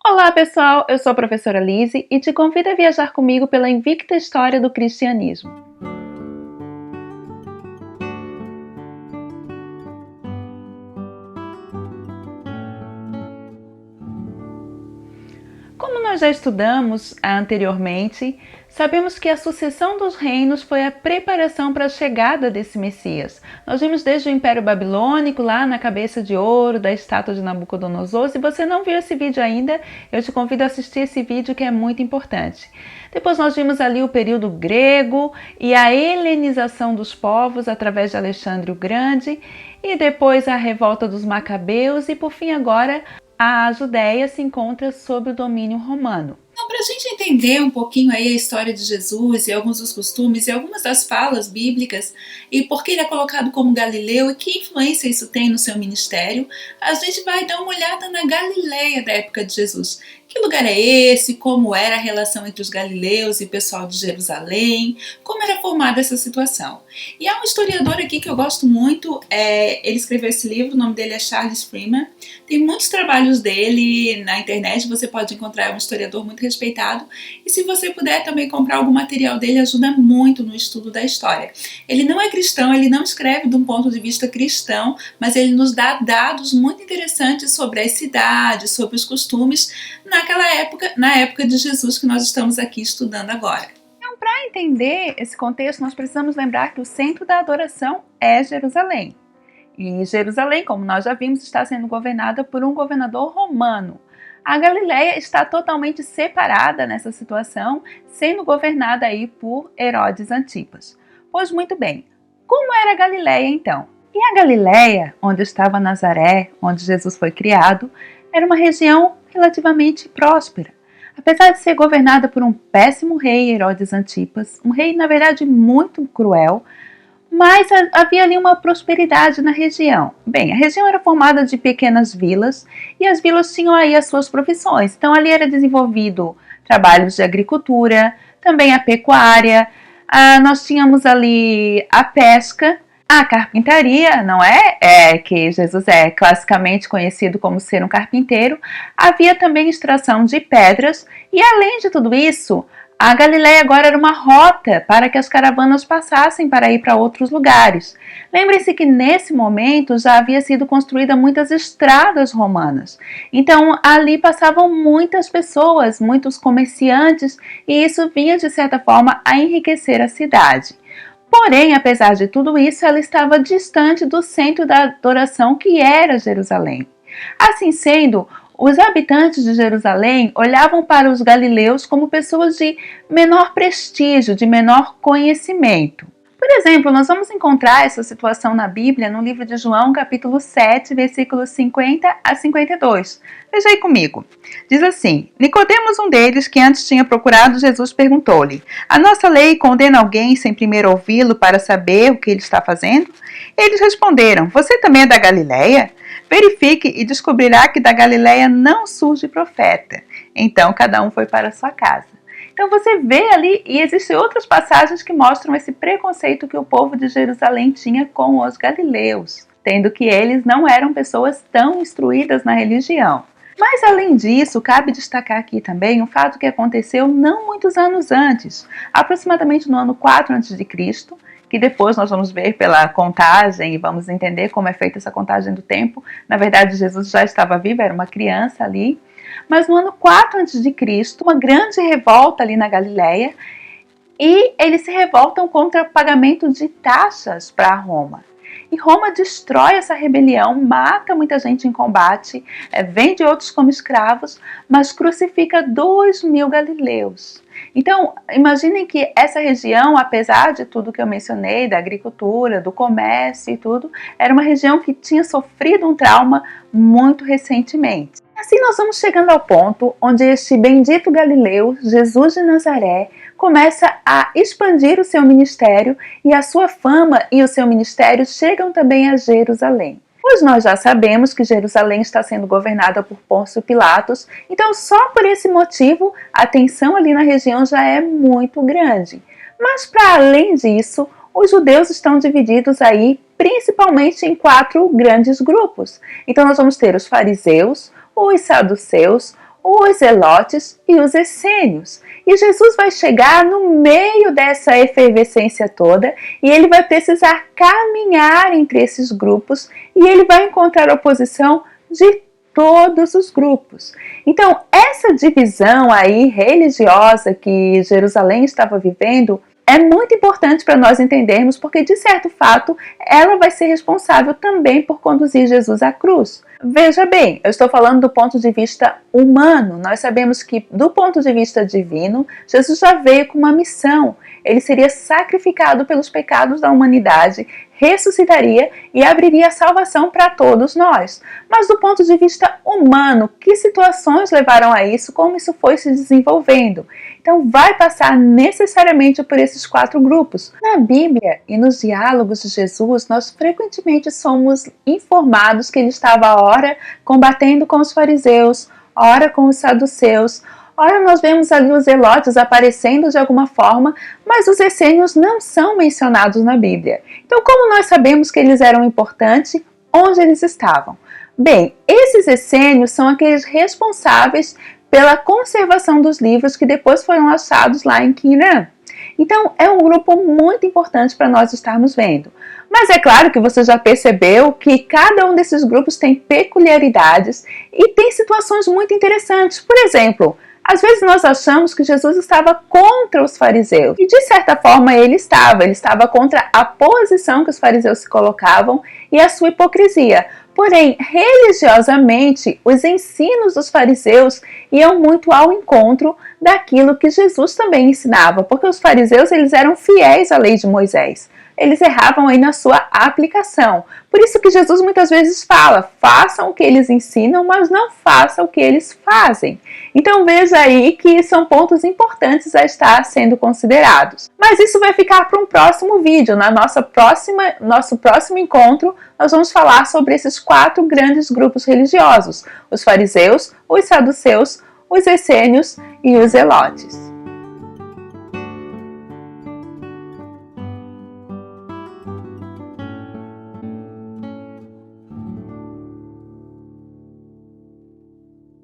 Olá pessoal, eu sou a professora Lise e te convido a viajar comigo pela invicta história do cristianismo. Como nós já estudamos anteriormente, sabemos que a sucessão dos reinos foi a preparação para a chegada desse Messias. Nós vimos desde o Império Babilônico, lá na cabeça de ouro da estátua de Nabucodonosor. Se você não viu esse vídeo ainda, eu te convido a assistir esse vídeo que é muito importante. Depois nós vimos ali o período grego e a helenização dos povos através de Alexandre o Grande, e depois a revolta dos Macabeus e por fim agora a Judéia se encontra sob o domínio romano. Então, para a gente entender um pouquinho aí a história de Jesus e alguns dos costumes e algumas das falas bíblicas e por que ele é colocado como Galileu e que influência isso tem no seu ministério, a gente vai dar uma olhada na Galileia da época de Jesus. Que lugar é esse? Como era a relação entre os galileus e o pessoal de Jerusalém? Como era formada essa situação? E há um historiador aqui que eu gosto muito, ele escreveu esse livro, o nome dele é Charles Freeman. Tem muitos trabalhos dele na internet, você pode encontrar, é um historiador muito respeitado. E se você puder também comprar algum material dele, ajuda muito no estudo da história. Ele não é cristão, ele não escreve de um ponto de vista cristão, mas ele nos dá dados muito interessantes sobre as cidades, sobre os costumes na época de Jesus que nós estamos aqui estudando agora. Então, para entender esse contexto, nós precisamos lembrar que o centro da adoração é Jerusalém. E Jerusalém, como nós já vimos, está sendo governada por um governador romano. A Galileia está totalmente separada nessa situação, sendo governada aí por Herodes Antipas. Pois muito bem, como era a Galileia então? E a Galileia, onde estava Nazaré, onde Jesus foi criado, era uma região relativamente próspera. Apesar de ser governada por um péssimo rei, Herodes Antipas, um rei na verdade muito cruel, mas havia ali uma prosperidade na região. Bem, a região era formada de pequenas vilas e as vilas tinham aí as suas profissões. Então ali era desenvolvido trabalhos de agricultura, também a pecuária, nós tínhamos ali a pesca, a carpintaria, não é? Que Jesus é classicamente conhecido como ser um carpinteiro. Havia também extração de pedras e além de tudo isso, a Galileia agora era uma rota para que as caravanas passassem para ir para outros lugares. Lembre-se que nesse momento já havia sido construída muitas estradas romanas. Então ali passavam muitas pessoas, muitos comerciantes, e isso vinha de certa forma a enriquecer a cidade. Porém, apesar de tudo isso, ela estava distante do centro da adoração que era Jerusalém. Assim sendo, os habitantes de Jerusalém olhavam para os galileus como pessoas de menor prestígio, de menor conhecimento. Por exemplo, nós vamos encontrar essa situação na Bíblia no livro de João, capítulo 7, versículos 50 a 52. Veja aí comigo. Diz assim: Nicodemos, um deles, que antes tinha procurado Jesus, perguntou-lhe: A nossa lei condena alguém sem primeiro ouvi-lo para saber o que ele está fazendo? Eles responderam: Você também é da Galileia? Verifique e descobrirá que da Galileia não surge profeta. Então cada um foi para sua casa. Então você vê ali, e existem outras passagens que mostram esse preconceito que o povo de Jerusalém tinha com os galileus, tendo que eles não eram pessoas tão instruídas na religião. Mas além disso, cabe destacar aqui também um fato que aconteceu não muitos anos antes, aproximadamente no ano 4 a.C., que depois nós vamos ver pela contagem e vamos entender como é feita essa contagem do tempo. Na verdade, Jesus já estava vivo, era uma criança ali. Mas no ano 4 a.C., uma grande revolta ali na Galileia, e eles se revoltam contra o pagamento de taxas para Roma. E Roma destrói essa rebelião, mata muita gente em combate, vende outros como escravos, mas crucifica 2.000 galileus. Então, imaginem que essa região, apesar de tudo que eu mencionei, da agricultura, do comércio e tudo, era uma região que tinha sofrido um trauma muito recentemente. Assim nós vamos chegando ao ponto onde este bendito Galileu, Jesus de Nazaré, começa a expandir o seu ministério e a sua fama e o seu ministério chegam também a Jerusalém. Pois nós já sabemos que Jerusalém está sendo governada por Pôncio Pilatos, então só por esse motivo a tensão ali na região já é muito grande. Mas para além disso, os judeus estão divididos aí principalmente em 4 grandes grupos. Então nós vamos ter os fariseus, os saduceus, os zelotes e os essênios. E Jesus vai chegar no meio dessa efervescência toda e ele vai precisar caminhar entre esses grupos e ele vai encontrar oposição de todos os grupos. Então, essa divisão aí religiosa que Jerusalém estava vivendo é muito importante para nós entendermos, porque de certo fato ela vai ser responsável também por conduzir Jesus à cruz. Veja bem, eu estou falando do ponto de vista humano. Nós sabemos que do ponto de vista divino, Jesus já veio com uma missão. Ele seria sacrificado pelos pecados da humanidade, ressuscitaria e abriria a salvação para todos nós. Mas do ponto de vista humano, que situações levaram a isso? Como isso foi se desenvolvendo? Então vai passar necessariamente por esses 4 grupos. Na Bíblia e nos diálogos de Jesus, nós frequentemente somos informados que ele estava ora combatendo com os fariseus, ora com os saduceus. Ora, nós vemos ali os zelotes aparecendo de alguma forma, mas os essênios não são mencionados na Bíblia. Então, como nós sabemos que eles eram importantes, onde eles estavam? Bem, esses essênios são aqueles responsáveis pela conservação dos livros que depois foram achados lá em Qumran. Então, é um grupo muito importante para nós estarmos vendo. Mas é claro que você já percebeu que cada um desses grupos tem peculiaridades e tem situações muito interessantes. Por exemplo, às vezes nós achamos que Jesus estava contra os fariseus. E de certa forma ele estava contra a posição que os fariseus se colocavam e a sua hipocrisia. Porém, religiosamente, os ensinos dos fariseus iam muito ao encontro daquilo que Jesus também ensinava, porque os fariseus eles eram fiéis à lei de Moisés. Eles erravam aí na sua aplicação. Por isso que Jesus muitas vezes fala, façam o que eles ensinam, mas não façam o que eles fazem. Então veja aí que são pontos importantes a estar sendo considerados. Mas isso vai ficar para um próximo vídeo. Nosso próximo encontro, nós vamos falar sobre esses 4 grandes grupos religiosos. Os fariseus, os saduceus, os essênios e os zelotes.